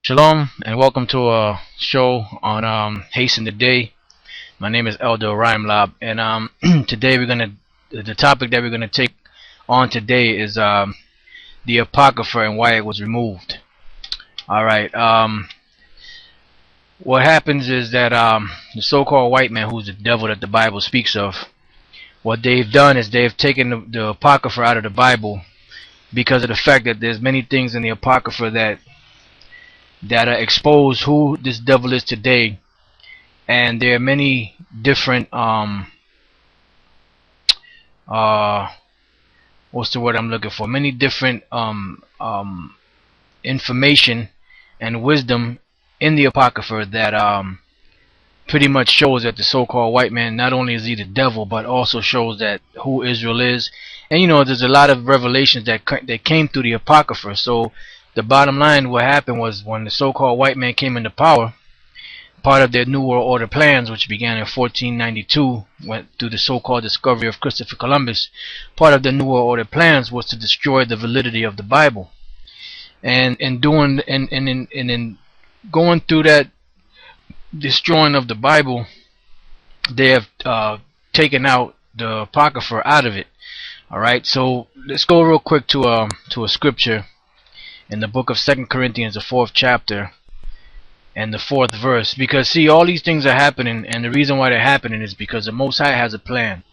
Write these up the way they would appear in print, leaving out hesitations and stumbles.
Shalom and welcome to a show on Hasten the Day. My name is Elder Rhymelab, and today the topic that we're gonna take on today is the Apocrypha and why it was removed. All right. What happens is that the so-called white man, who's the devil that the Bible speaks of, what they've done is they've taken the Apocrypha out of the Bible because of the fact that there's many things in the Apocrypha that expose who this devil is today, and there are many different what's the word I'm looking for? Many different information and wisdom in the Apocrypha that pretty much shows that the so-called white man, not only is he the devil, but also shows that who Israel is. And you know, there's a lot of revelations that came through the Apocrypha. So the bottom line, what happened was when the so-called white man came into power, part of their New World Order plans, which began in 1492, went through the so-called discovery of Christopher Columbus. Part of the New World Order plans was to destroy the validity of the Bible, and in going through that destroying of the Bible, they have taken out the Apocrypha out of it. All right, so let's go real quick to a scripture in the book of 2 Corinthians, the 4th chapter and the 4th verse. Because see, all these things are happening, and the reason why they're happening is because the Most High has a plan.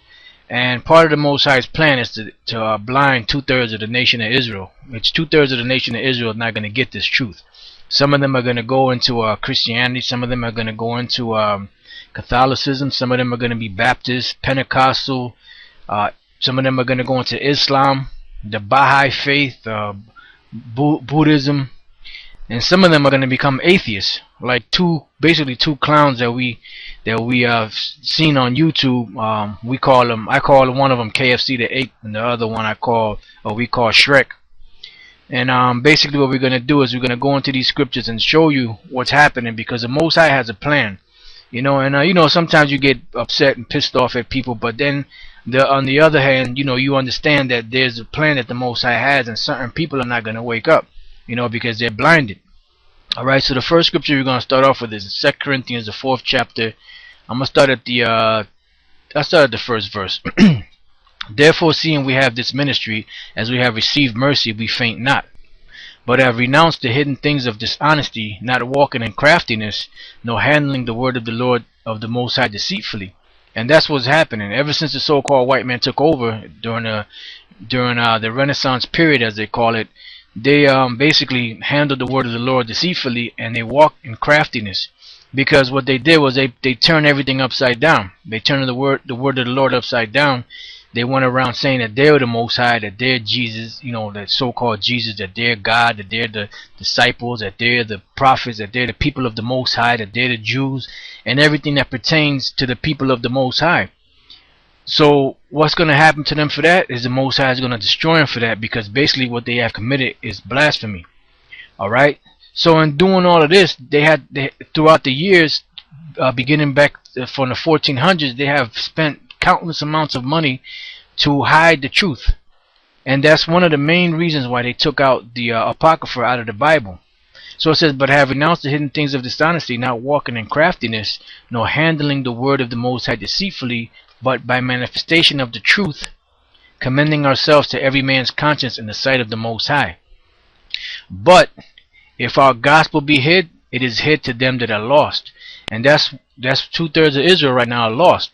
And part of the Most High's plan is to blind 2/3 of the nation of Israel. Which 2/3 of the nation of Israel is not going to get this truth. Some of them are going to go into Christianity. Some of them are going to go into Catholicism. Some of them are going to be Baptist, Pentecostal. Some of them are going to go into Islam, the Baha'i faith, Buddhism, and some of them are going to become atheists, like basically two clowns that we have seen on YouTube. I call one of them KFC the Ape, and the other one we call Shrek. And basically what we're going to do is we're going to go into these scriptures and show you what's happening, because the Most High has a plan, you know. And you know, sometimes you get upset and pissed off at people, but then on the other hand, you know, you understand that there's a plan that the Most High has, and certain people are not going to wake up, you know, because they're blinded. Alright, so the first scripture we're going to start off with is 2 Corinthians, the 4th chapter. I'm going to start at the first verse. Therefore, seeing we have this ministry, as we have received mercy, we faint not, but have renounced the hidden things of dishonesty, not walking in craftiness, nor handling the word of the Lord of the Most High deceitfully. And that's what's happening ever since the so-called white man took over during the Renaissance period, as they call it. They basically handled the word of the Lord deceitfully, and they walked in craftiness. Because what they did was they turned everything upside down. They turned the word of the Lord upside down. They went around saying that they're the Most High, that they're Jesus, you know, that so-called Jesus, that they're God, that they're the disciples, that they're the prophets, that they're the people of the Most High, that they're the Jews, and everything that pertains to the people of the Most High. So what's going to happen to them for that is the Most High is going to destroy them for that, because basically what they have committed is blasphemy. Alright? So in doing all of this, throughout the years, beginning back from the 1400s, they have spent countless amounts of money to hide the truth. And that's one of the main reasons why they took out the Apocrypha out of the Bible. So it says, but have renounced the hidden things of dishonesty, not walking in craftiness, nor handling the word of the Most High deceitfully, but by manifestation of the truth, commending ourselves to every man's conscience in the sight of the Most High. But if our gospel be hid, it is hid to them that are lost. And that's 2/3 of Israel right now are lost.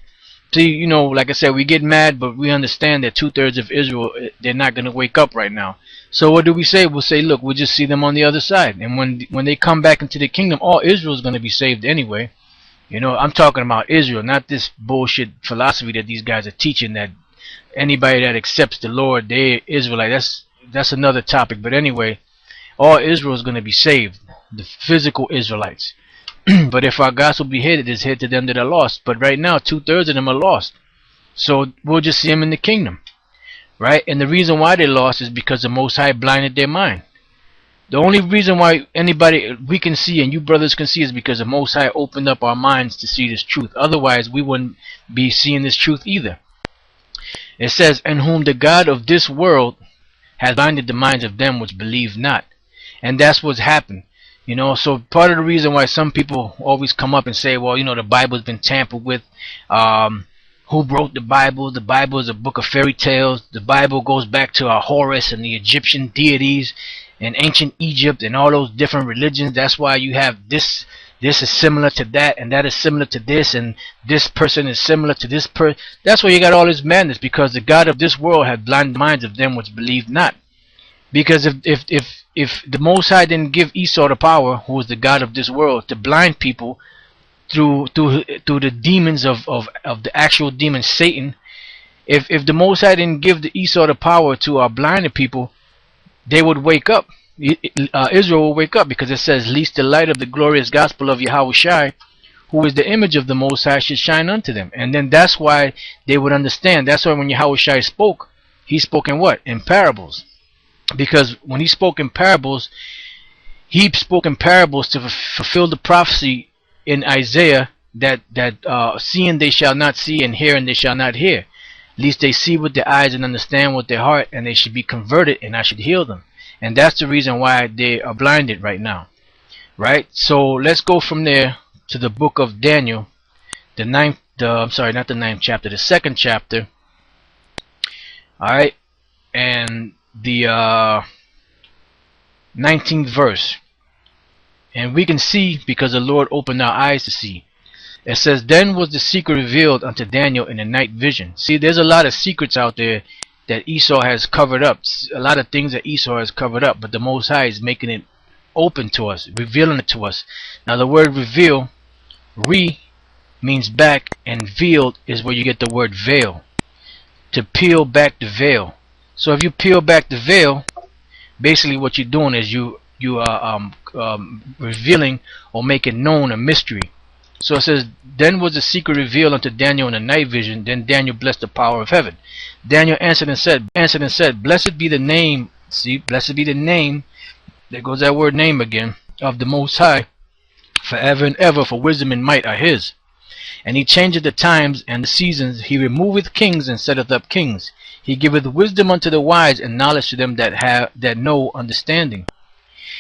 See, you know, like I said, we get mad, but we understand that 2/3 of Israel, they're not going to wake up right now. So what do we say? We'll say, look, we'll just see them on the other side. And when they come back into the kingdom, all Israel is going to be saved anyway. You know, I'm talking about Israel, not this bullshit philosophy that these guys are teaching, that anybody that accepts the Lord, they're Israelite. That's another topic. But anyway, all Israel is going to be saved, the physical Israelites. But if our gospel be hid, it is hid to them that are lost. But right now, 2/3 of them are lost. So we'll just see them in the kingdom. Right? And the reason why they're lost is because the Most High blinded their mind. The only reason why we can see, and you brothers can see, is because the Most High opened up our minds to see this truth. Otherwise, we wouldn't be seeing this truth either. It says, in whom the God of this world has blinded the minds of them which believe not. And that's what's happened. You know, so part of the reason why some people always come up and say, well, you know, the Bible's been tampered with. Who wrote the Bible? The Bible is a book of fairy tales. The Bible goes back to Horus and the Egyptian deities and ancient Egypt and all those different religions. That's why you have this is similar to that, and that is similar to this, and this person is similar to this person. That's why you got all this madness, because the God of this world had blinded the minds of them which believed not. Because if the Most High didn't give Esau the power, who was the God of this world, to blind people through the demons of the actual demon Satan, if the Most High didn't give the Esau the power to blind people, they would wake up. Israel will wake up, because it says, "Least the light of the glorious gospel of YAHAWASHI, who is the image of the Most High, should shine unto them." And then that's why they would understand. That's why when YAHAWASHI spoke, he spoke in what? In parables. Because when he spoke in parables, he spoke in parables to fulfill the prophecy in Isaiah that seeing they shall not see, and hearing they shall not hear, lest they see with their eyes and understand with their heart, and they should be converted, and I should heal them. And that's the reason why they are blinded right now. Right? So let's go from there to the book of Daniel, I'm sorry, not the 9th chapter, the 2nd chapter. Alright, and the 19th verse. And we can see, because the Lord opened our eyes to see. It says, "Then was the secret revealed unto Daniel in a night vision." See, there's a lot of secrets out there that Esau has covered up. A lot of things that Esau has covered up, but the Most High is making it open to us, revealing it to us. Now the word reveal, means back, and veiled is where you get the word veil. To peel back the veil. So if you peel back the veil, basically what you're doing is you are revealing or making known a mystery. So it says, "Then was the secret revealed unto Daniel in a night vision. Then Daniel blessed the power of heaven. Daniel answered and said, Blessed be the name." See, blessed be the name. There goes that word name again. "Of the Most High, forever and ever. For wisdom and might are His. And He changeth the times and the seasons. He removeth kings and setteth up kings. He giveth wisdom unto the wise, and knowledge to them that know understanding.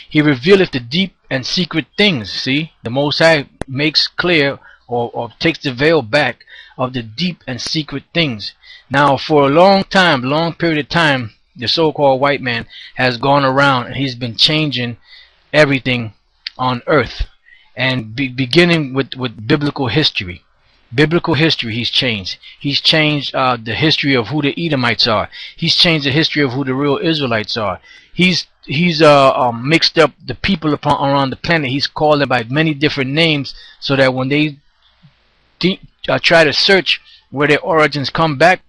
He revealeth the deep and secret things." See, the Most High makes clear or takes the veil back of the deep and secret things. Now, for a long period of time, the so-called white man has gone around and he's been changing everything on earth, and beginning with biblical history. Biblical history he's changed. He's changed the history of who the Edomites are. He's changed the history of who the real Israelites are. He's mixed up the people around the planet. He's called them by many different names, so that when they try to search where their origins go back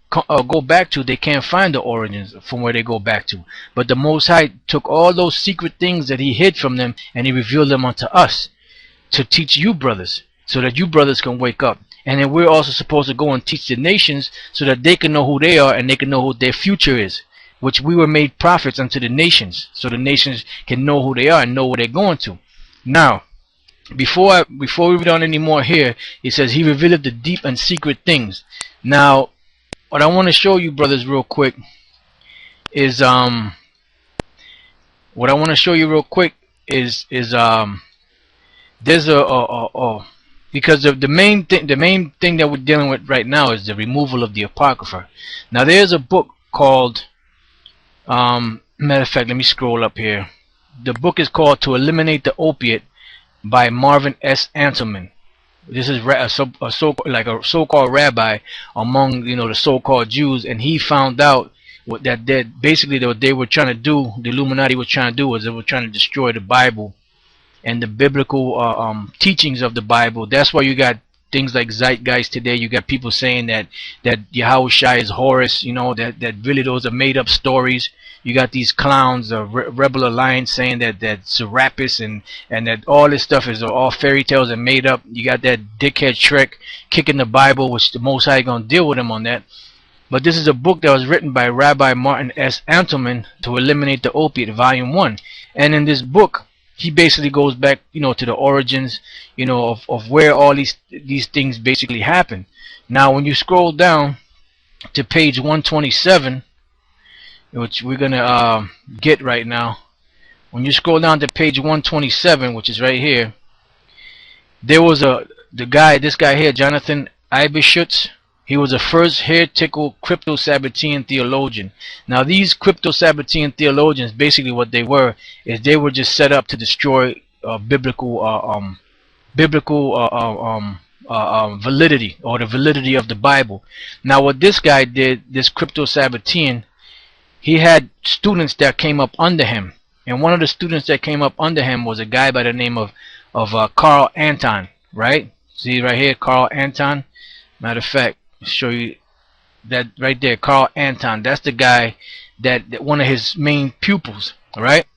to, they can't find the origins from where they go back to. But the Most High took all those secret things that He hid from them, and He revealed them unto us to teach you brothers, so that you brothers can wake up. And then we're also supposed to go and teach the nations, so that they can know who they are and they can know who their future is, which we were made prophets unto the nations, so the nations can know who they are and know where they're going to. Now, before we read on any more here, it says, "He revealed the deep and secret things." Now, what I want to show you, brothers, real quick is there's because the main thing that we're dealing with right now is the removal of the Apocrypha. Now, there's a book called matter of fact, let me scroll up here. The book is called "To Eliminate the Opiate" by Marvin S. Antleman. This is a so-called rabbi among the so-called Jews, and he found out that basically what they were trying to do, the Illuminati was trying to do, was they were trying to destroy the Bible and the biblical teachings of the Bible. That's why you got things like zeitgeist today. You got people saying that Yahawashi is Horus, that really those are made up stories. You got these clowns, Rebel Alliance, saying that Serapis and that all this stuff is all fairy tales and made up. You got that dickhead Shrek kicking the Bible, which the Most High gonna deal with him on that. But this is a book that was written by Rabbi Martin S. Antleman, "To Eliminate the Opiate," Volume 1. And in this book, he basically goes back, to the origins, of where all these things basically happen. Now, when you scroll down to page 127, which we're gonna get right now, when you scroll down to page 127, which is right here, there was this guy here, Jonathan Ibishutz. He was the first heretical crypto-Sabbatean theologian. Now these crypto-Sabbatean theologians, basically what they were, is they were just set up to destroy biblical validity, or the validity of the Bible. Now what this guy did, this crypto-Sabbatean, he had students that came up under him. And one of the students that came up under him was a guy by the name of Carl Anton, right? See right here, Carl Anton. Matter of fact, show you that right there, Carl Anton. That's the guy that one of his main pupils, right?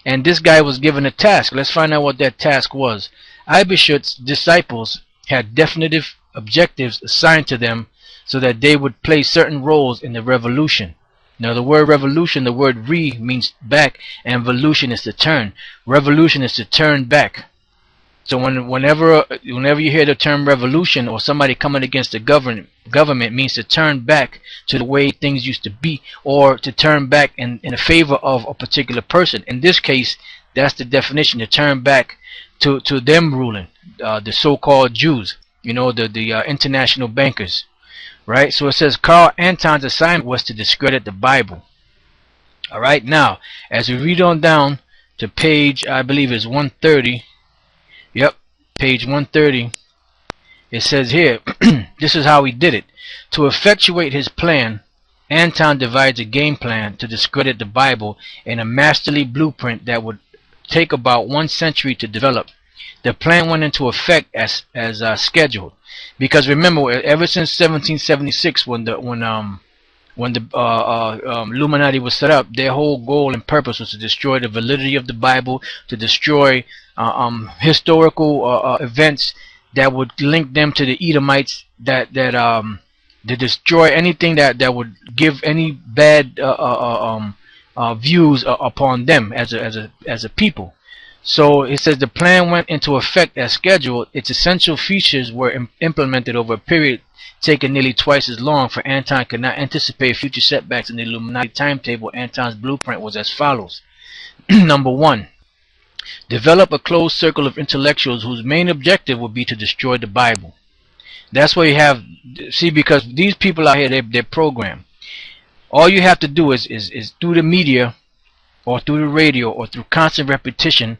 And this guy was given a task. Let's find out what that task was. Ibishutz's disciples had definitive objectives assigned to them so that they would play certain roles in the revolution. Now the word revolution, the word re means back, and volution is to turn. Revolution is to turn back. So whenever you hear the term revolution, or somebody coming against the government means to turn back to the way things used to be, or to turn back in favor of a particular person. In this case, that's the definition, to turn back to them ruling, the so-called Jews, you know, the international bankers. Right, so it says Carl Anton's assignment was to discredit the Bible. Alright, now as we read on down to page, I believe it's 130. Yep, page 130. It says here, this is how he did it. To effectuate his plan, Anton divides a game plan to discredit the Bible in a masterly blueprint that would take about 1 century to develop. The plan went into effect as scheduled, because remember, ever since 1776, when the Illuminati was set up, their whole goal and purpose was to destroy the validity of the Bible, to destroy historical events that would link them to the Edomites, to destroy anything that would give any bad views upon them as a people. So it says the plan went into effect as scheduled. Its essential features were implemented over a period taken nearly twice as long, for Anton could not anticipate future setbacks in the Illuminati timetable. Anton's blueprint was as follows. Number 1, develop a closed circle of intellectuals whose main objective would be to destroy the Bible. That's why you have, see, because these people out here, they're programmed. All you have to do is through the media, or through the radio, or through constant repetition,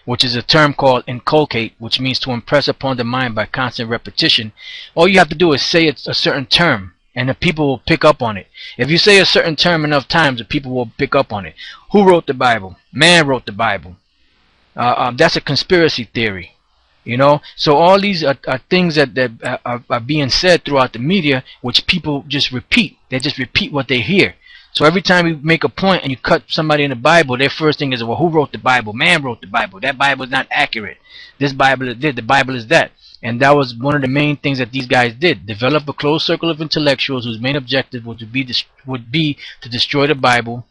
which is a term called inculcate, which means to impress upon the mind by constant repetition. All you have to do is say a certain term, and the people will pick up on it. If you say a certain term enough times, the people will pick up on it. Who wrote the Bible? Man wrote the Bible. That's a conspiracy theory, you know. So all these are things that are being said throughout the media, which people just repeat. They just repeat what they hear. So every time you make a point and you cut somebody in the Bible, their first thing is, well, who wrote the Bible? Man wrote the Bible. That Bible is not accurate. This Bible is this. The Bible is that. And that was one of the main things that these guys did. Develop a closed circle of intellectuals whose main objective would be to destroy the Bible.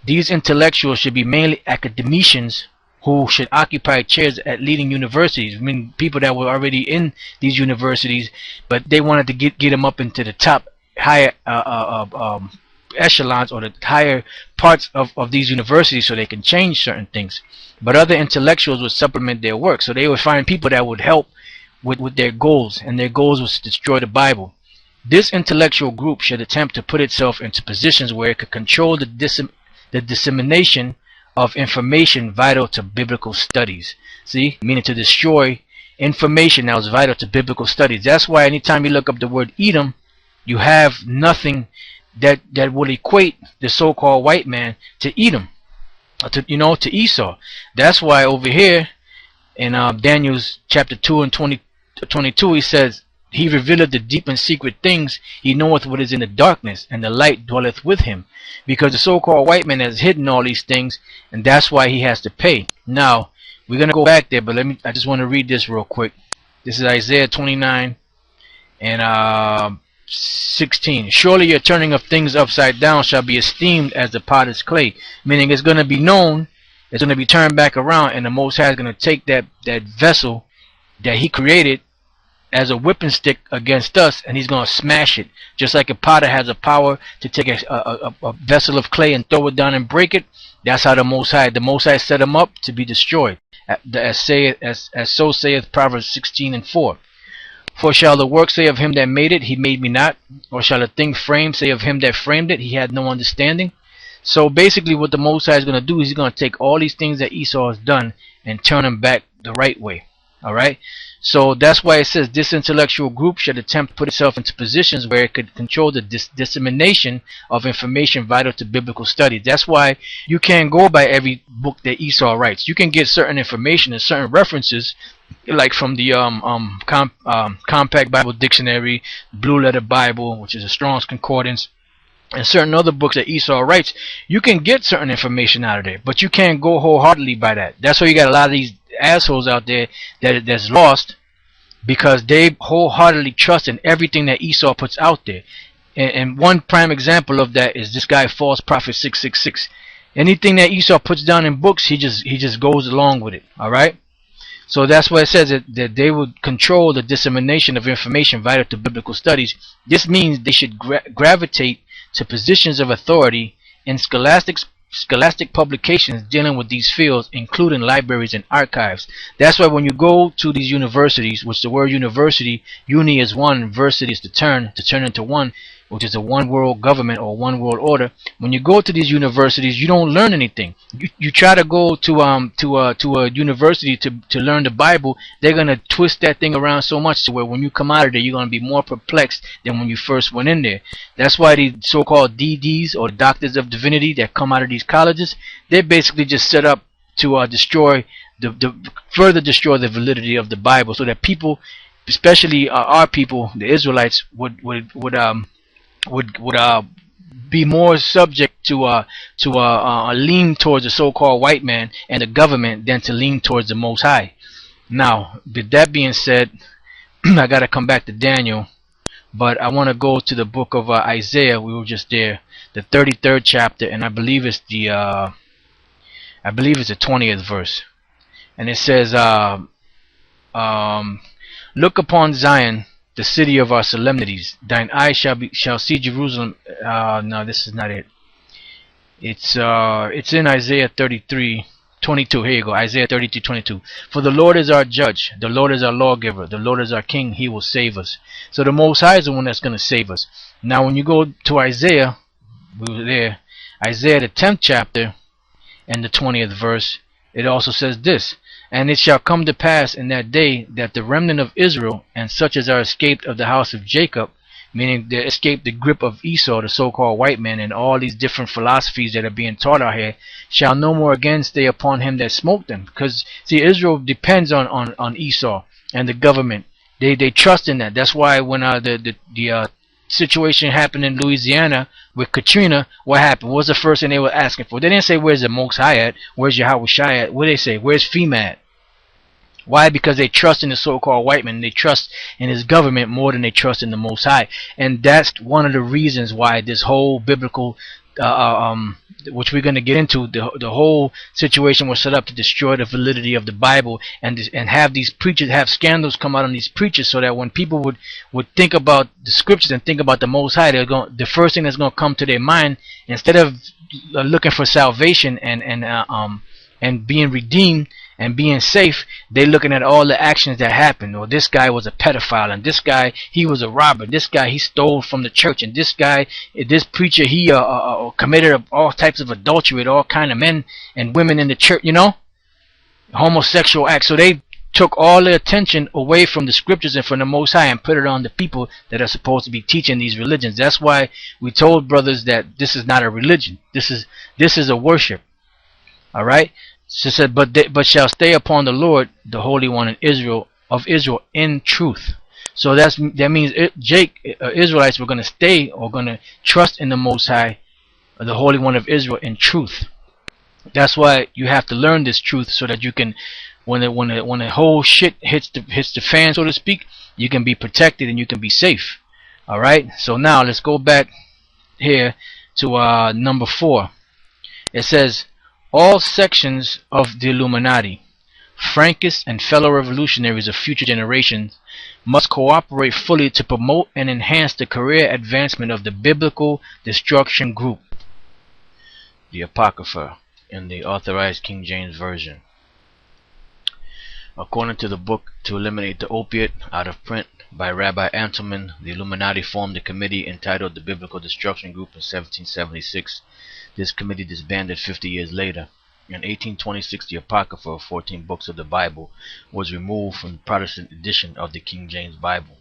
These intellectuals should be mainly academicians who should occupy chairs at leading universities. I mean, people that were already in these universities, but they wanted to get them up into the top higher echelons, or the higher parts of these universities, so they can change certain things. But other intellectuals would supplement their work, so they would find people that would help with their goals, and their goals was to destroy the Bible. This intellectual group should attempt to put itself into positions where it could control the dissemination of information vital to biblical studies. See, meaning to destroy information that was vital to biblical studies. That's why anytime you look up the word Edom, you have nothing that would equate the so-called white man to Edom, to Esau. That's why over here in Daniel's chapter 2 and 22, he says, he revealeth the deep and secret things, he knoweth what is in the darkness, and the light dwelleth with him. Because the so-called white man has hidden all these things, and that's why he has to pay. Now we're gonna go back there, but I just want to read this real quick. This is Isaiah 29 and 16. Surely your turning of things upside down shall be esteemed as the potter's clay. Meaning it's going to be known, it's going to be turned back around, and the Most High is going to take that vessel that he created as a whipping stick against us, and he's going to smash it. Just like a potter has a power to take a vessel of clay and throw it down and break it, That's how the Most High set them up to be destroyed. As so saith Proverbs 16:4. For shall the work say of him that made it, he made me not? Or shall a thing framed say of him that framed it, he had no understanding? So basically what the Most High is going to do is he's going to take all these things that Esau has done and turn them back the right way. Alright? So that's why it says this intellectual group should attempt to put itself into positions where it could control the dissemination of information vital to biblical study. That's why you can't go by every book that Esau writes. You can get certain information and certain references, like from the Compact Bible Dictionary, Blue Letter Bible, which is a Strong's Concordance, and certain other books that Esau writes. You can get certain information out of there, but you can't go wholeheartedly by that. That's why you got a lot of these assholes out there that's lost, because they wholeheartedly trust in everything that Esau puts out there. And one prime example of that is this guy, False Prophet 666. Anything that Esau puts down in books, he just goes along with it. Alright? So that's why it says that they would control the dissemination of information vital to biblical studies. This means they should gravitate to positions of authority in scholastic publications dealing with these fields, including libraries and archives. That's why when you go to these universities, which the word university, uni is one, versity is to turn into one, which is a one world government or one world order. When you go to these universities, you don't learn anything. You try to go to a university to learn the Bible, they're gonna twist that thing around so much to where when you come out of there, you're gonna be more perplexed than when you first went in there. That's why the so-called DDs, or Doctors of Divinity, that come out of these colleges, they're basically just set up to destroy further destroy the validity of the Bible, so that people, especially our people, the Israelites, would be more subject to lean towards the so-called white man and the government than to lean towards the Most High. Now, with that being said, I gotta come back to Daniel, but I want to go to the book of Isaiah. We were just there, the 33rd chapter, and I believe it's the 20th verse, and it says, "Look upon Zion, the city of our solemnities. Thine eyes shall see Jerusalem." No, this is not it. It's in Isaiah 33:22. Here you go, Isaiah 33:22. "For the Lord is our judge, the Lord is our lawgiver, the Lord is our king, he will save us." So the Most High is the one that's going to save us. Now when you go to Isaiah, we were there, Isaiah the 10th chapter and the 20th verse, it also says this: "And it shall come to pass in that day that the remnant of Israel, and such as are escaped of the house of Jacob," meaning they escaped the grip of Esau, the so-called white man, and all these different philosophies that are being taught out here, "shall no more again stay upon him that smote them." Because see, Israel depends on Esau and the government. They trust in that. That's why when the situation happened in Louisiana with Katrina, what happened? What was the first thing they were asking for? They didn't say, "Where's the Most High at? Where's YAHAWASHI at?" What did they say? "Where's FEMA at?" Why? Because they trust in the so-called white man. They trust in his government more than they trust in the Most High. And that's one of the reasons why this whole biblical, which we're going to get into, the whole situation was set up to destroy the validity of the Bible, and have these preachers, have scandals come out on these preachers, so that when people would think about the scriptures and think about the Most High, the first thing that's going to come to their mind, instead of looking for salvation and being redeemed and being safe, they're looking at all the actions that happened. Or this guy was a pedophile, and this guy, he was a robber, this guy, he stole from the church, and this preacher, he committed all types of adultery with all kind of men and women in the church, homosexual acts. So they took all the attention away from the scriptures and from the Most High and put it on the people that are supposed to be teaching these religions. That's why we told brothers that this is not a religion. This is a worship. All right. So it said, but shall stay upon the Lord, the Holy One of Israel in truth. So that means Israelites were going to stay, or going to trust in the Most High, the Holy One of Israel, in truth. That's why you have to learn this truth, so that you can, when the whole shit hits the fan, so to speak, you can be protected and you can be safe. All right. So now let's go back here to number 4. It says, "All sections of the Illuminati, Frankists and fellow revolutionaries of future generations, must cooperate fully to promote and enhance the career advancement of the biblical destruction group," the Apocrypha, in the Authorized King James Version. According to the book To Eliminate the Opiate, out of print by Rabbi Antelman, the Illuminati formed a committee entitled the Biblical Destruction Group in 1776. This committee disbanded 50 years later. In 1826, the Apocrypha, 14 books of the Bible, was removed from the Protestant edition of the King James Bible.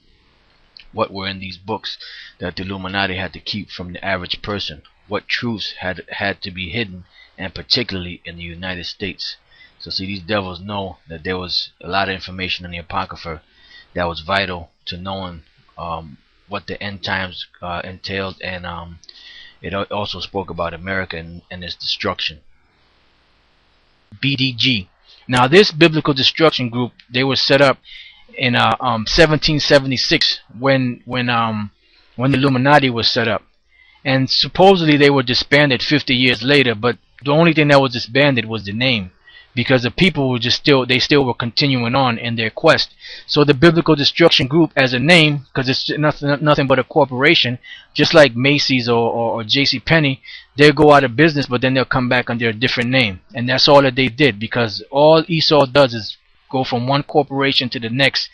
What were in these books that the Illuminati had to keep from the average person? What truths had to be hidden, and particularly in the United States? So see, these devils know that there was a lot of information in the Apocrypha that was vital to knowing what the end times entailed, and it also spoke about America and its destruction. BDG. Now this Biblical Destruction Group, they were set up in 1776 when the Illuminati was set up, and supposedly they were disbanded 50 years later, but the only thing that was disbanded was the name, because the people were they still were continuing on in their quest. So the Biblical Destruction Group as a name, because it's nothing but a corporation, just like Macy's or JC Penney, they'll go out of business, but then they'll come back under a different name. And that's all that they did, because all Esau does is go from one corporation to the next.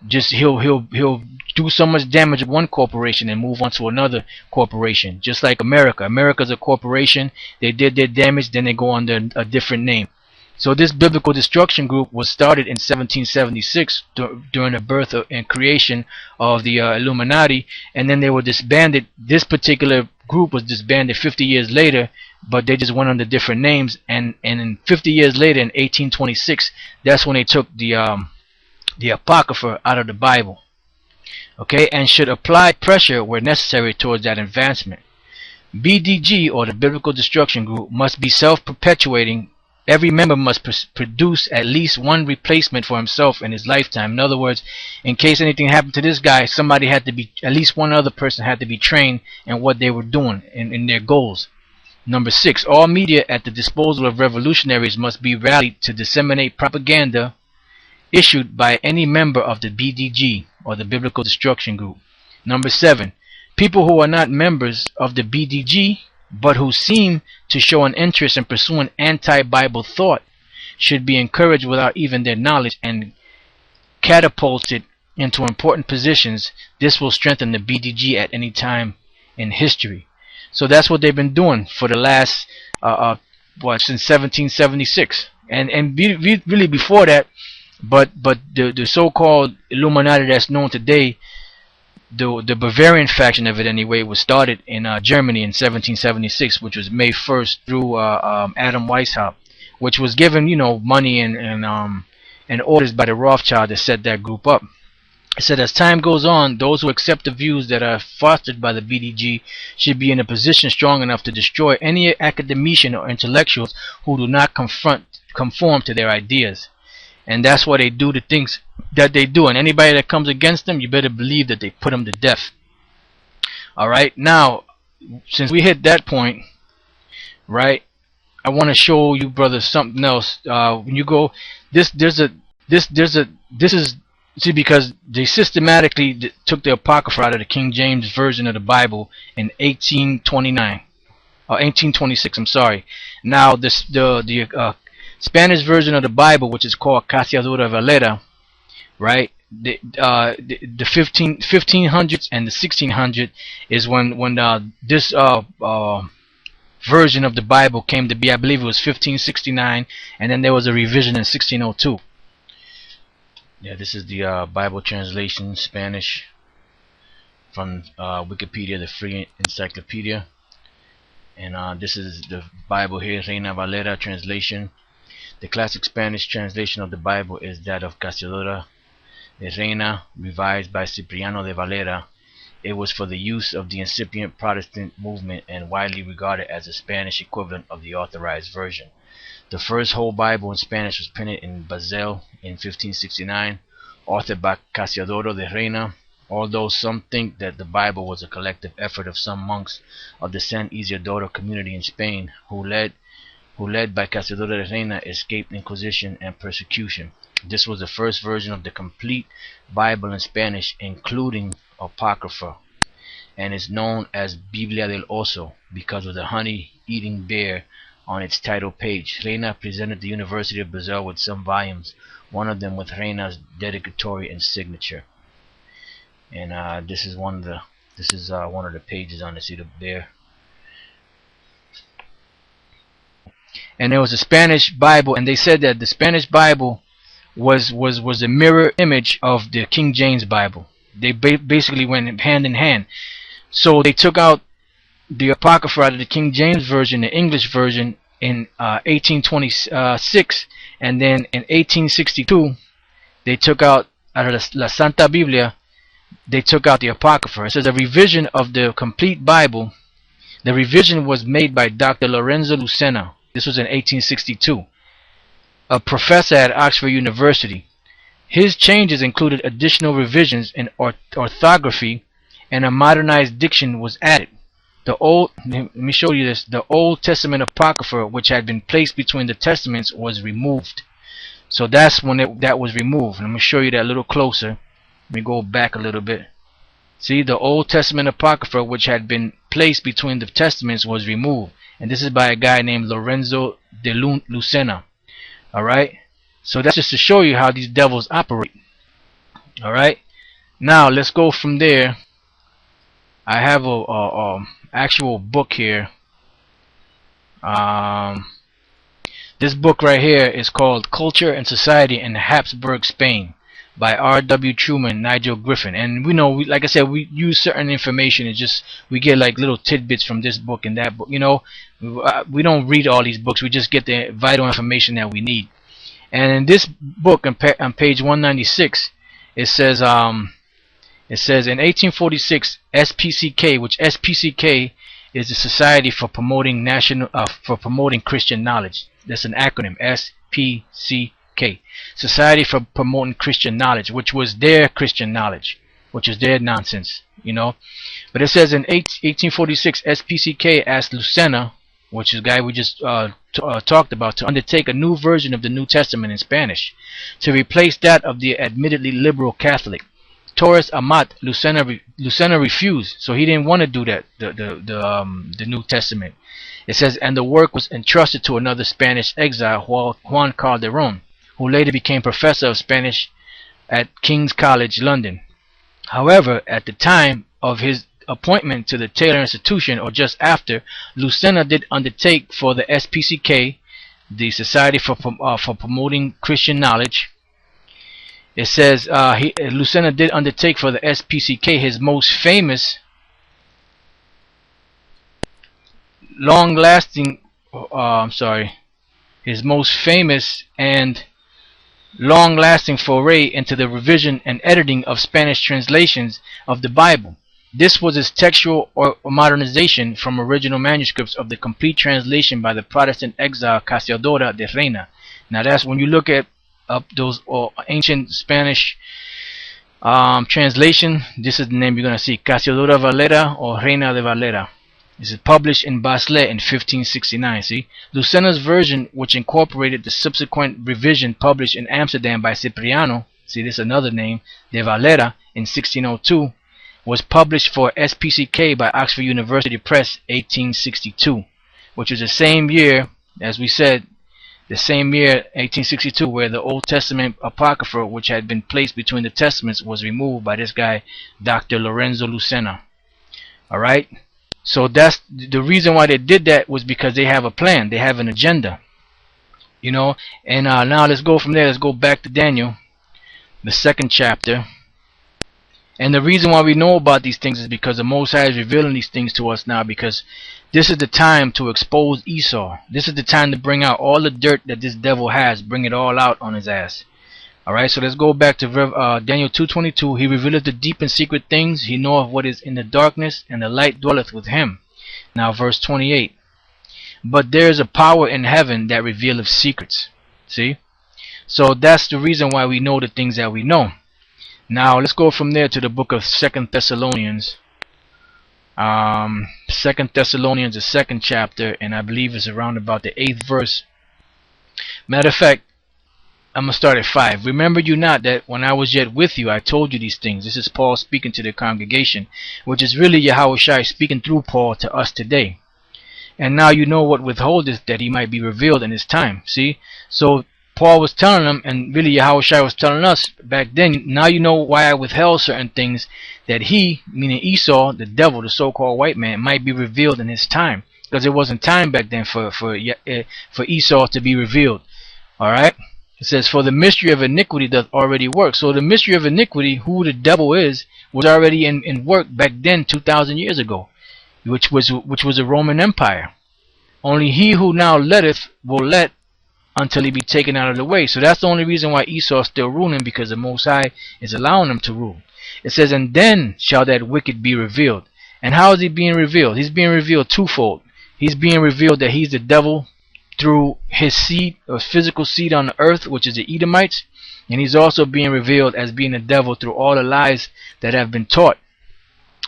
Just he'll do so much damage at one corporation and move on to another corporation. Just like America's a corporation. They did their damage, then they go under a different name. So this Biblical Destruction Group was started in 1776 during the birth and creation of the Illuminati, and then they were disbanded. This particular group was disbanded 50 years later, but they just went under different names. And in 50 years later, in 1826, that's when they took the Apocrypha out of the Bible. Okay, and should apply pressure where necessary towards that advancement. BDG, or the Biblical Destruction Group, must be self-perpetuating. Every member must produce at least one replacement for himself in his lifetime. In other words, in case anything happened to this guy, somebody had to be, at least one other person had to be trained in what they were doing, in their goals. Number 6, all media at the disposal of revolutionaries must be rallied to disseminate propaganda issued by any member of the BDG, or the Biblical Destruction Group. Number 7, people who are not members of the BDG but who seem to show an interest in pursuing anti-Bible thought should be encouraged without even their knowledge and catapulted into important positions. This will strengthen the BDG at any time in history. So that's what they've been doing for the last since 1776, and really before that. But the so-called Illuminati that's known today, the Bavarian faction of it anyway, was started in Germany in 1776, which was May 1st through Adam Weishaupt, which was given, money and orders by the Rothschild to set that group up. It said, as time goes on, those who accept the views that are fostered by the BDG should be in a position strong enough to destroy any academician or intellectuals who do not conform to their ideas. And that's why they do the things that they do. And anybody that comes against them, you better believe that they put them to death. Alright, now, since we hit that point, right, I want to show you, brothers, something else. When you go, see, because they systematically took the Apocrypha out of the King James Version of the Bible in 1826, I'm sorry. Now, the Spanish version of the Bible, which is called Casiodura Valera, right? The 1500s and the 1600s is when this version of the Bible came to be. I believe it was 1569, and then there was a revision in 1602. Yeah, this is the Bible translation, Spanish, from Wikipedia, the free encyclopedia. And this is the Bible here, Reina Valera translation. The classic Spanish translation of the Bible is that of Casiodura de Reina, revised by Cipriano de Valera. It was for the use of the incipient Protestant movement and widely regarded as a Spanish equivalent of the Authorized Version. The first whole Bible in Spanish was printed in Basel in 1569, authored by Casiodoro de Reina. Although some think that the Bible was a collective effort of some monks of the San Isidoro community in Spain, who led by Casiodoro de Reina, escaped Inquisition and persecution. This was the first version of the complete Bible in Spanish, including Apocrypha, and is known as Biblia del Oso because of the honey-eating bear on its title page. Reina presented the University of Brazil with some volumes, one of them with Reina's dedicatory and signature. And this is one of the pages on this, either there. And there was a Spanish Bible, and they said that the Spanish Bible was a mirror image of the King James Bible. They basically went hand in hand. So they took out the Apocrypha out of the King James Version, the English version, in 1826, and then in 1862 they took out of La Santa Biblia, they took out the Apocrypha. It says a revision of the complete Bible. The revision was made by Dr. Lorenzo Lucena. This was in 1862, a professor at Oxford University. His changes included additional revisions in orthography, and a modernized diction was added. Let me show you this. The Old Testament Apocrypha, which had been placed between the Testaments, was removed. So that's when that was removed. And I'm going to show you that a little closer. Let me go back a little bit. See, the Old Testament Apocrypha, which had been placed between the Testaments, was removed. And this is by a guy named Lorenzo de Lucena. Alright? So that's just to show you how these devils operate. Alright? Now, let's go from there. I have a actual book here. This book right here is called Culture and Society in Habsburg Spain by R.W. Truman, Nigel Griffin. And we know, like I said, we use certain information. It's just we get like little tidbits from this book and that book. You know, we don't read all these books. We just get the vital information that we need. And in this book, on page 196, it says in 1846, SPCK, which SPCK is the Society for Promoting Christian Knowledge. That's an acronym, SPCK, Society for Promoting Christian Knowledge, which was their Christian knowledge, which is their nonsense, you know. But it says in 1846, SPCK asked Lucena, which is the guy we just talked about, to undertake a new version of the New Testament in Spanish, to replace that of the admittedly liberal Catholic. Torres Amat, Lucena refused, so he didn't want to do that, the New Testament. It says, and the work was entrusted to another Spanish exile, Juan Calderon, who later became professor of Spanish at King's College, London. However, at the time of his appointment to the Taylor Institution, or just after, Lucena did undertake for the SPCK, the Society for Promoting Christian Knowledge. It says Lucena did undertake for the SPCK his most famous, his most famous and long-lasting foray into the revision and editing of Spanish translations of the Bible. This was his textual or modernization from original manuscripts of the complete translation by the Protestant exile Casiodoro de Reina. Now that's when you look at those ancient Spanish translation, this is the name you're going to see, Casiodoro Valera or Reina de Valera. This is published in Basle in 1569. See, Lucena's version, which incorporated the subsequent revision published in Amsterdam by Cipriano, see this is another name, de Valera, in 1602, was published for SPCK by Oxford University Press 1862, which was the same year, as we said, the same year, 1862, where the Old Testament Apocrypha, which had been placed between the Testaments, was removed by this guy, Dr. Lorenzo Lucena. Alright? So that's the reason why they did that, was because they have a plan. They have an agenda. You know? And now let's go from there. Let's go back to Daniel, the 2nd chapter. And the reason why we know about these things is because the Most High is revealing these things to us now, because this is the time to expose Esau. This is the time to bring out all the dirt that this devil has. Bring it all out on his ass. Alright, so let's go back to Daniel 2:22. He revealeth the deep and secret things. He knoweth what is in the darkness, and the light dwelleth with him. Now verse 28. But there is a power in heaven that revealeth secrets. See? So that's the reason why we know the things that we know. Now let's go from there to the book of 2 Thessalonians. 2 Thessalonians, the 2nd chapter, and I believe it's around about the 8th verse. Matter of fact, I'm going to start at 5. Remember you not that when I was yet with you, I told you these things. This is Paul speaking to the congregation, which is really YAHAWASHI speaking through Paul to us today. and now you know what withholdeth, that he might be revealed in his time. See? So Paul was telling them, and really Yahawashi was telling us back then, now you know why I withheld certain things, that he, meaning Esau, the devil, the so-called white man, might be revealed in his time. Because it wasn't time back then for Esau to be revealed. Alright? It says, for the mystery of iniquity doth already work. So the mystery of iniquity, who the devil is, was already in work back then 2,000 years ago, which was the Roman Empire. Only he who now letteth will let until he be taken out of the way. So that's the only reason why Esau is still ruling, because the Most High is allowing him to rule. It says, and then shall that wicked be revealed. And how is he being revealed? He's being revealed twofold. He's being revealed that he's the devil through his seed, or physical seed on the earth, which is the Edomites, and he's also being revealed as being the devil through all the lies that have been taught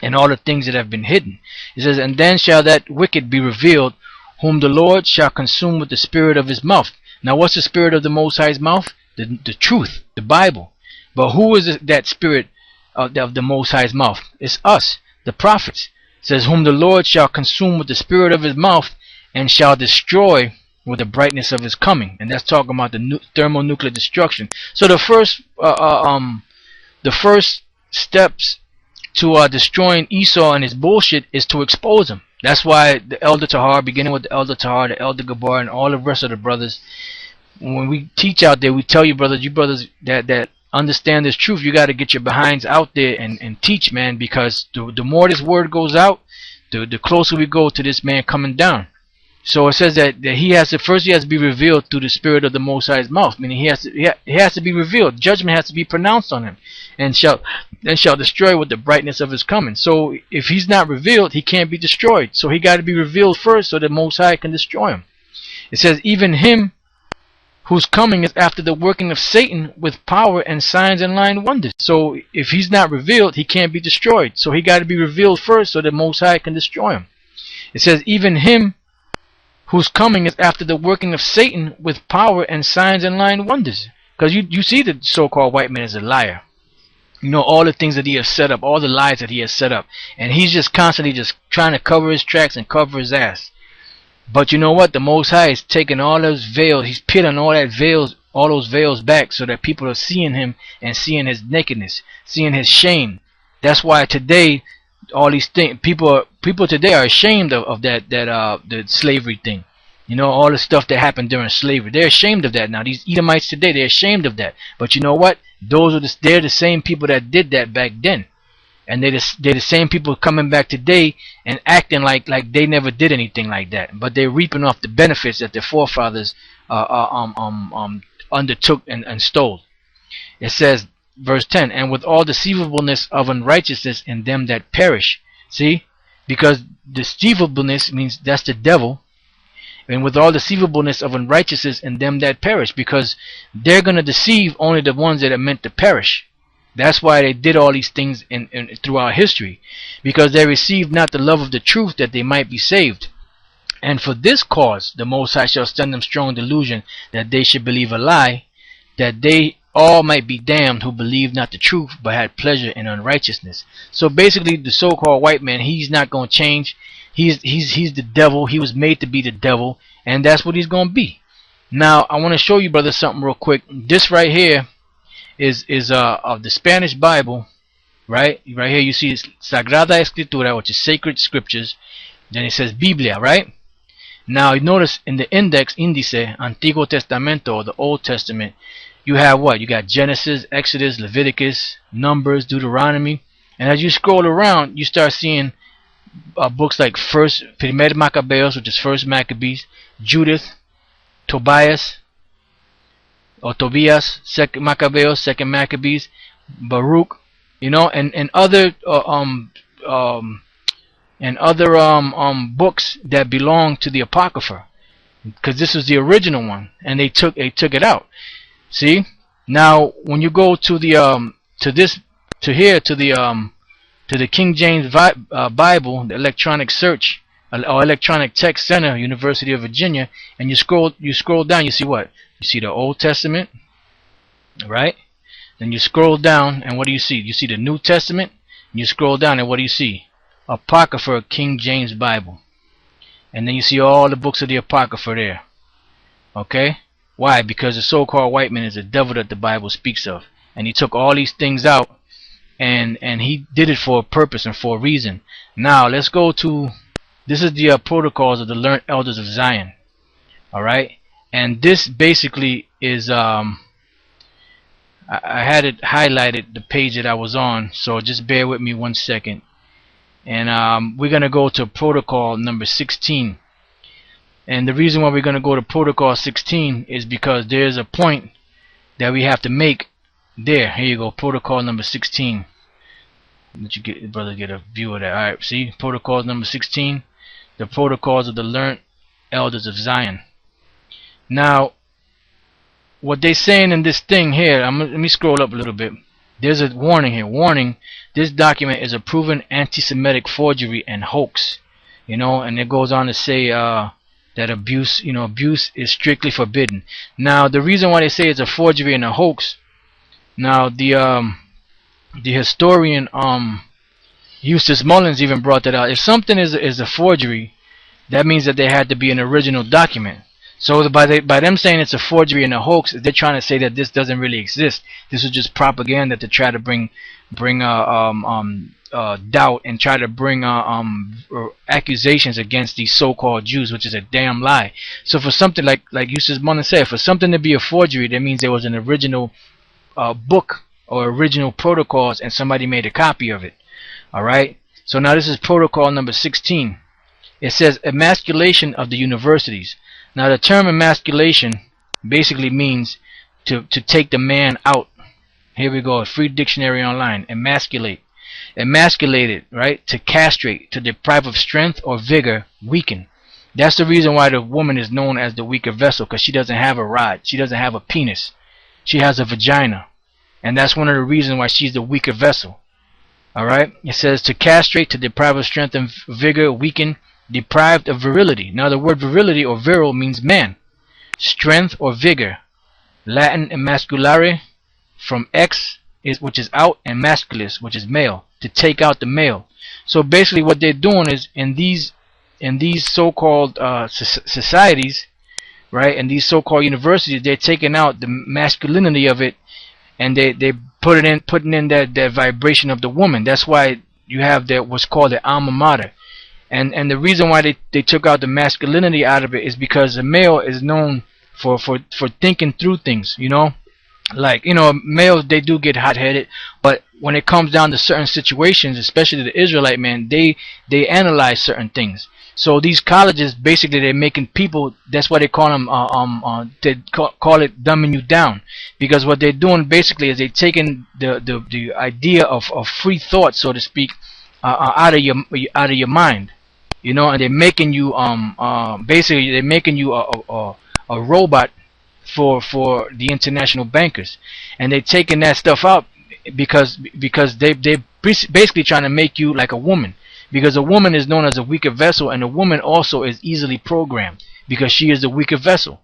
and all the things that have been hidden. It says, and then shall that wicked be revealed, whom the Lord shall consume with the spirit of his mouth. Now what's the spirit of the Most High's mouth? The truth, the Bible. But who is that spirit of the Most High's mouth? It's us, the prophets. It says, whom the Lord shall consume with the spirit of his mouth, and shall destroy with the brightness of his coming. And that's talking about the thermonuclear destruction. So the first steps to destroying Esau and his bullshit is to expose him. That's why the Elder Tahar, beginning with the Elder Tahar, the Elder Gabar, and all the rest of the brothers, when we teach out there, we tell you brothers, that understand this truth, you got to get your behinds out there and teach, man, because the more this word goes out, the closer we go to this man coming down. So it says that he has to be revealed through the spirit of the Most High's mouth, meaning he has to be revealed. Judgment has to be pronounced on him, and shall destroy with the brightness of his coming. So if he's not revealed, he can't be destroyed. So he got to be revealed first, so the Most High can destroy him. It says, even him whose coming is after the working of Satan with power and signs and lying wonders. So if he's not revealed, he can't be destroyed. So he got to be revealed first, so the Most High can destroy him. It says, even him whose coming is after the working of Satan with power and signs and lying wonders. Because you see the so-called white man is a liar. You know, all the things that he has set up, all the lies that he has set up. And he's just constantly just trying to cover his tracks and cover his ass. But you know what? The Most High is taking all those veils, he's peeling all those veils back, so that people are seeing him and seeing his nakedness, seeing his shame. That's why today, all these things, people today are ashamed of the slavery thing. You know, all the stuff that happened during slavery, they're ashamed of that now. These Edomites today, they're ashamed of that. But you know what? They're the same people that did that back then, and they're the same people coming back today and acting like they never did anything like that. But they're reaping off the benefits that their forefathers undertook and stole. It says, verse 10, and with all deceivableness of unrighteousness in them that perish. See? Because deceivableness means that's the devil. And with all deceivableness of unrighteousness in them that perish. Because they're going to deceive only the ones that are meant to perish. That's why they did all these things throughout history. Because they received not the love of the truth, that they might be saved. And for this cause the Most High shall send them strong delusion, that they should believe a lie, that they all might be damned who believed not the truth, but had pleasure in unrighteousness. So basically, the so-called white man, he's not going to change. He's the devil. He was made to be the devil, and that's what he's going to be. Now, I want to show you, brother, something real quick. This right here is of the Spanish Bible, right? Right here you see Sagrada Escritura, which is sacred scriptures. Then it says Biblia, right? Now, you notice in the índice, Antiguo Testamento, or the Old Testament, you have what? You got Genesis, Exodus, Leviticus, Numbers, Deuteronomy. And as you scroll around, you start seeing books like Primer Maccabeos, which is First Maccabees, Judith, Tobias, or Tobias, Second Maccabeos, Second Maccabees, Baruch, you know, and other books that belong to the Apocrypha, because this is the original one, and they took it out. See, now when you go to the to the King James Bible, the electronic search or electronic text center, University of Virginia, and you scroll down, you see what? You see the Old Testament, right? Then you scroll down, and what do you see? You see the New Testament. And you scroll down, and what do you see? Apocrypha, King James Bible. And then you see all the books of the Apocrypha there. Okay? Why? Because the so-called white man is the devil that the Bible speaks of. And he took all these things out, and he did it for a purpose and for a reason. Now, let's go to, this is the protocols of the learned elders of Zion. Alright? And this basically is, I had it highlighted, the page that I was on, so just bear with me 1 second. And we're going to go to protocol number 16. And the reason why we're going to go to protocol 16 is because there's a point that we have to make there. Here you go, protocol number 16. Let you get, brother, get a view of that. Alright, see, protocol number 16, the protocols of the learned elders of Zion. Now, what they're saying in this thing here, let me scroll up a little bit. There's a warning here. Warning, this document is a proven anti-Semitic forgery and hoax. You know, and it goes on to say that abuse, abuse is strictly forbidden. Now, the reason why they say it's a forgery and a hoax, now the historian Eustace Mullins even brought that out. If something is a forgery, that means that there had to be an original document. So by them saying it's a forgery and a hoax, they're trying to say that this doesn't really exist. This is just propaganda to try to bring doubt and try to bring accusations against these so-called Jews, which is a damn lie. So for something like Eustace Mullins said, for something to be a forgery, that means there was an original book or original protocols and somebody made a copy of it. Alright? So now this is protocol number 16. It says emasculation of the universities. Now the term emasculation basically means to take the man out. Here we go, a free dictionary online. Emasculate. Emasculated, right? To castrate, to deprive of strength or vigor, weaken. That's the reason why the woman is known as the weaker vessel, because she doesn't have a rod. She doesn't have a penis. She has a vagina. And that's one of the reasons why she's the weaker vessel. Alright? It says to castrate, to deprive of strength and vigor, weaken, deprived of virility. Now the word virility or virile means man. Strength or vigor. Latin emasculare, from ex, which is out, and masculus, which is male. To take out the male. So basically what they're doing is in these so-called societies, right, and these so-called universities, they're taking out the masculinity of it, and they putting in that vibration of the woman. That's why you have that what's called the alma mater. And the reason why they took out the masculinity out of it is because the male is known for thinking through things, like, males, they do get hot-headed, but when it comes down to certain situations, especially the Israelite man, they analyze certain things. So these colleges, basically, they're making people, that's why they call them, they call it dumbing you down, because what they're doing basically is they're taking the idea of free thought, so to speak, out of your mind, and they're making you basically they're making you a robot for the international bankers, and they're taking that stuff out because they're basically trying to make you like a woman, because a woman is known as a weaker vessel, and a woman also is easily programmed because she is the weaker vessel,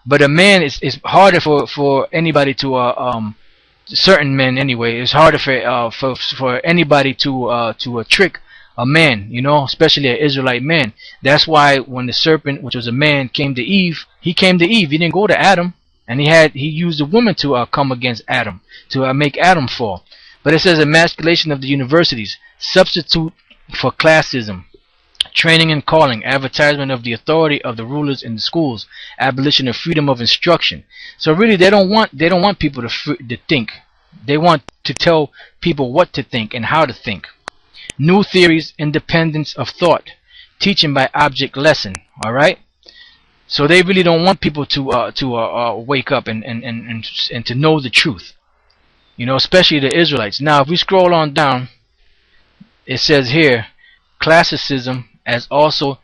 but a man is harder for anybody to certain men anyway. It's harder for anybody to trick a man, especially an Israelite man. That's why when the serpent, which was a man, came to Eve, he didn't go to Adam, and he used a woman to come against Adam, to make Adam fall. But it says emasculation of the universities, substitute for classism, training and calling, advertisement of the authority of the rulers in the schools, abolition of freedom of instruction. So really, they don't want people to think. They want to tell people what to think and how to think. New theories, independence of thought, teaching by object lesson. All right. So they really don't want people to wake up and to know the truth. Especially the Israelites. Now, if we scroll on down, it says here, classicism as also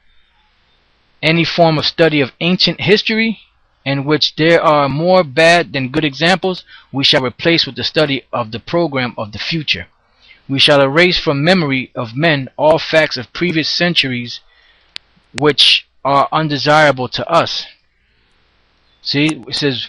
any form of study of ancient history in which there are more bad than good examples, we shall replace with the study of the program of the future. We shall erase from memory of men all facts of previous centuries which are undesirable to us. See, it says,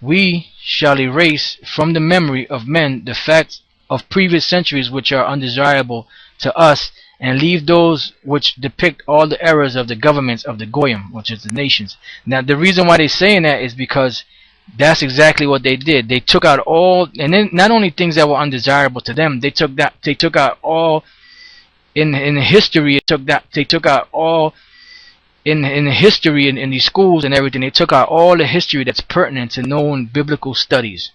we shall erase from the memory of men the facts of previous centuries which are undesirable to us, and leave those which depict all the errors of the governments of the Goyim, which is the nations. Now the reason why they're saying that is because that's exactly what they did. They took out all, and then not only things that were undesirable to them, they took out all in history. They took out all in history in these schools and everything. They took out all the history that's pertinent to known biblical studies.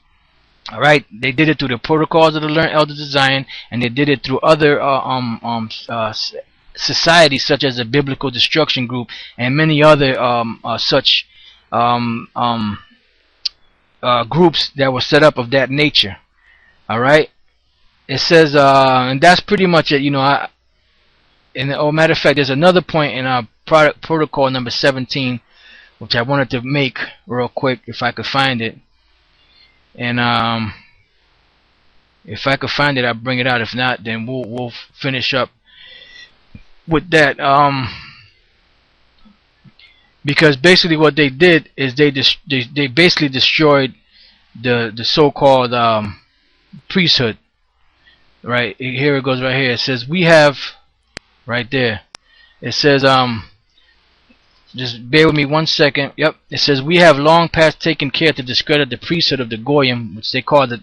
All right, they did it through the protocols of the learned elders of Zion, and they did it through other societies such as the Biblical Destruction Group and many other such groups that were set up of that nature. All right, it says, and that's pretty much it. You know, matter of fact, there's another point in our protocol number 17, which I wanted to make real quick if I could find it. And if I could find it, I'll bring it out. If not, then we'll finish up with that. Because basically what they did is they basically destroyed the so-called priesthood. Right here it goes. Right here it says we have, right there. It says just bear with me 1 second. Yep, it says we have long past taken care to discredit the priesthood of the Goyim, which they call the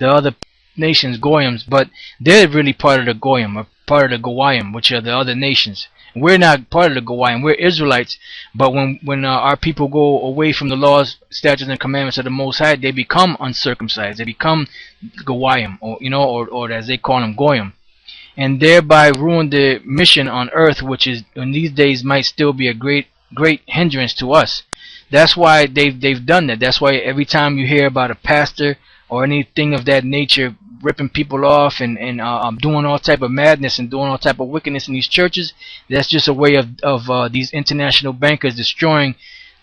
other nations Goyims, but they're really part of the Goyim, or part of the Goyim, which are the other nations. We're not part of the Goyim. We're Israelites, but when our people go away from the laws, statutes, and commandments of the Most High, they become uncircumcised. They become Goyim, or as they call them, Goyim, and thereby ruin the mission on earth, which is in these days might still be a great hindrance to us. That's why they've done that. That's why every time you hear about a pastor or anything of that nature ripping people off and doing all type of madness and doing all type of wickedness in these churches, that's just a way of these international bankers destroying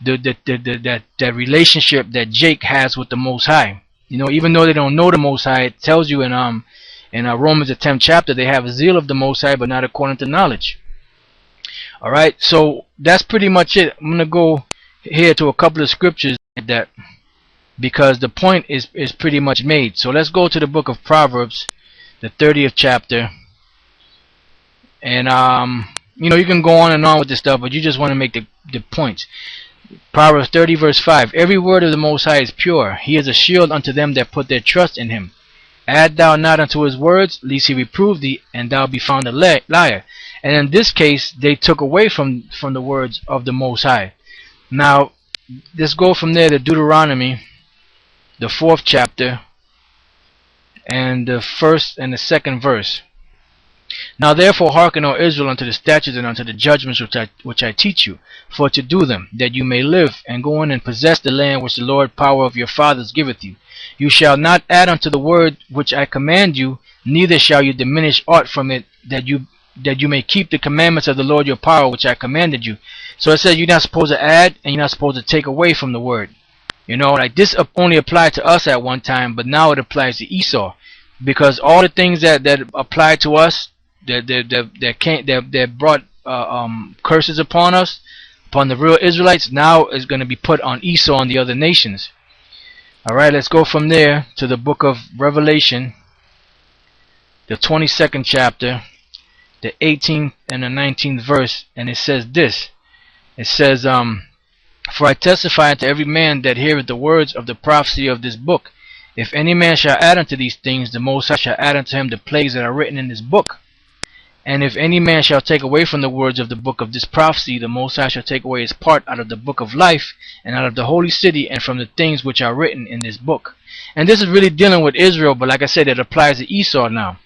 that relationship that Jake has with the Most High. You know, even though they don't know the Most High, it tells you in Romans the 10th chapter, they have a zeal of the Most High, but not according to knowledge. All right, so that's pretty much it. I'm gonna go here to a couple of scriptures that, because the point is pretty much made. So let's go to the book of Proverbs, the 30th chapter, and you know, you can go on and on with this stuff, but you just want to make the points. Proverbs 30 verse 5. Every word of the Most High is pure. He is a shield unto them that put their trust in him. Add thou not unto his words, lest he reprove thee, and thou be found a liar. And in this case, they took away from the words of the Most High. Now, let's go from there to Deuteronomy, the 4th chapter, and the 1st and the 2nd verse. Now therefore hearken, O Israel, unto the statutes and unto the judgments which I teach you, for to do them, that you may live, and go in and possess the land which the Lord power of your fathers giveth you. You shall not add unto the word which I command you, neither shall you diminish aught from it, that you may keep the commandments of the Lord your power which I commanded you. So it says you're not supposed to add, and you're not supposed to take away from the word. You know, like this only applied to us at one time, but now it applies to Esau, because all the things that apply to us, that brought curses upon us, upon the real Israelites, now is going to be put on Esau and the other nations. All right, let's go from there to the book of Revelation, the 22nd chapter, the 18th and the 19th verse, and it says this. It says, for I testify unto every man that heareth the words of the prophecy of this book. If any man shall add unto these things, the Most High shall add unto him the plagues that are written in this book. And if any man shall take away from the words of the book of this prophecy, the Most High shall take away his part out of the book of life, and out of the holy city, and from the things which are written in this book. And this is really dealing with Israel, but like I said, it applies to Esau now.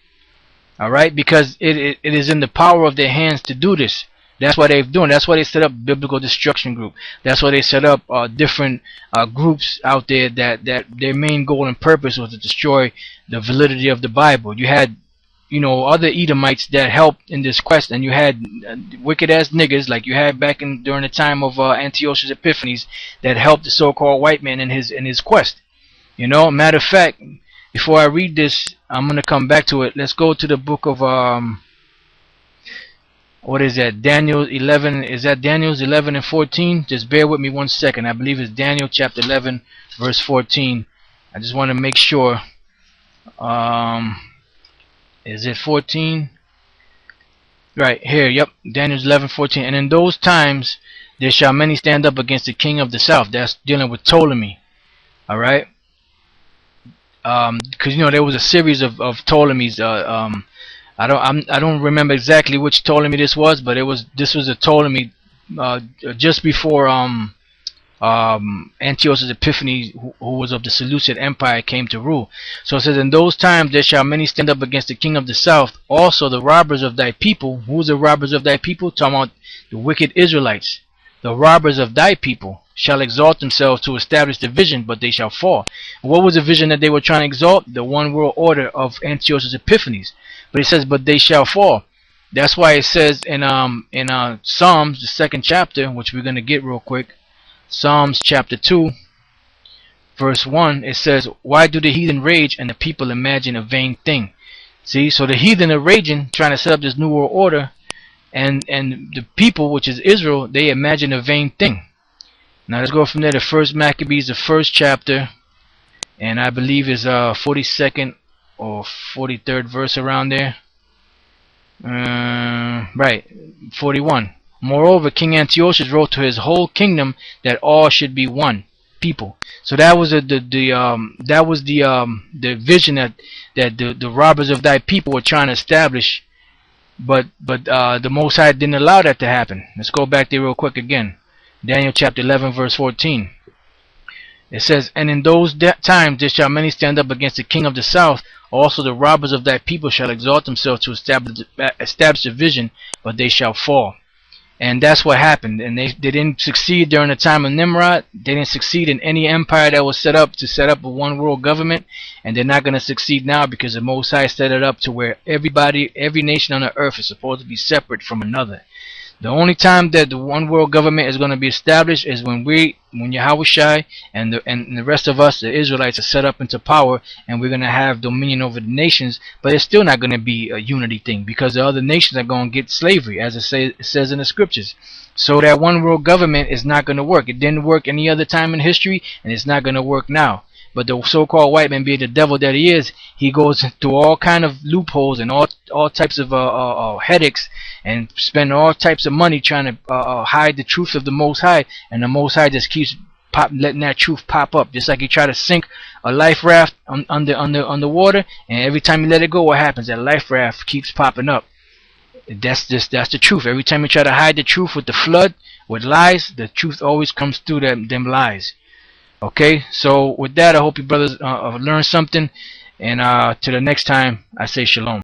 Alright, because it is in the power of their hands to do this. That's what they've done. That's why they set up Biblical Destruction Group. That's why they set up different groups out there that their main goal and purpose was to destroy the validity of the Bible. You had, you know, other Edomites that helped in this quest, and you had wicked ass niggas like you had back during the time of Antiochus Epiphanes that helped the so-called white man in his quest. You know, matter of fact, before I read this, I'm gonna come back to it. Let's go to the book of what is that? Daniel 11. Is that Daniel's 11 and 14? Just bear with me 1 second. I believe it's Daniel chapter 11 verse 14. I just want to make sure. Is it 14? Right here, yep, Daniel 11:14. And in those times there shall many stand up against the king of the south. That's dealing with Ptolemy. All right, because you know there was a series of Ptolemies. I don't remember exactly which Ptolemy this was, but this was a Ptolemy just before Antiochus Epiphanes, who was of the Seleucid Empire, came to rule. So it says, in those times there shall many stand up against the king of the south, also the robbers of thy people. Who's the robbers of thy people? Talking about the wicked Israelites. The robbers of thy people shall exalt themselves to establish the vision, but they shall fall. What was the vision that they were trying to exalt? The one world order of Antiochus Epiphanes. But it says, but they shall fall. That's why it says in Psalms, the 2nd chapter, which we're going to get real quick, Psalms chapter 2, verse 1, it says, why do the heathen rage and the people imagine a vain thing? See, so the heathen are raging, trying to set up this new world order, and the people, which is Israel, they imagine a vain thing. Now let's go from there to 1st Maccabees, the 1st chapter, and I believe is 42nd or 43rd verse around there. Right, 41. Moreover, King Antiochus wrote to his whole kingdom that all should be one people. So that was the vision that the robbers of thy people were trying to establish, but the Most High didn't allow that to happen. Let's go back there real quick again. Daniel chapter 11 verse 14. It says, and in those times there shall many stand up against the king of the south. Also the robbers of thy people shall exalt themselves to establish the vision, but they shall fall. And that's what happened. And they didn't succeed during the time of Nimrod. They didn't succeed in any empire that was set up a one world government. And they're not going to succeed now, because the Most High set it up to where every nation on the earth is supposed to be separate from another. The only time that the one world government is going to be established is when YAHAWASHI and the rest of us, the Israelites, are set up into power, and we're going to have dominion over the nations. But it's still not going to be a unity thing, because the other nations are going to get slavery, as it says in the scriptures. So that one world government is not going to work. It didn't work any other time in history, and it's not going to work now. But the so-called white man, being the devil that he is, he goes through all kind of loopholes and all types of headaches, and spend all types of money trying to hide the truth of the Most High. And the Most High just keeps letting that truth pop up, just like he tried to sink a life raft underwater, and every time you let it go, what happens? That life raft keeps popping up. That's the truth. Every time you try to hide the truth with the flood, with lies, the truth always comes through them lies. Okay, so with that, I hope you brothers learned something, and to the next time, I say shalom.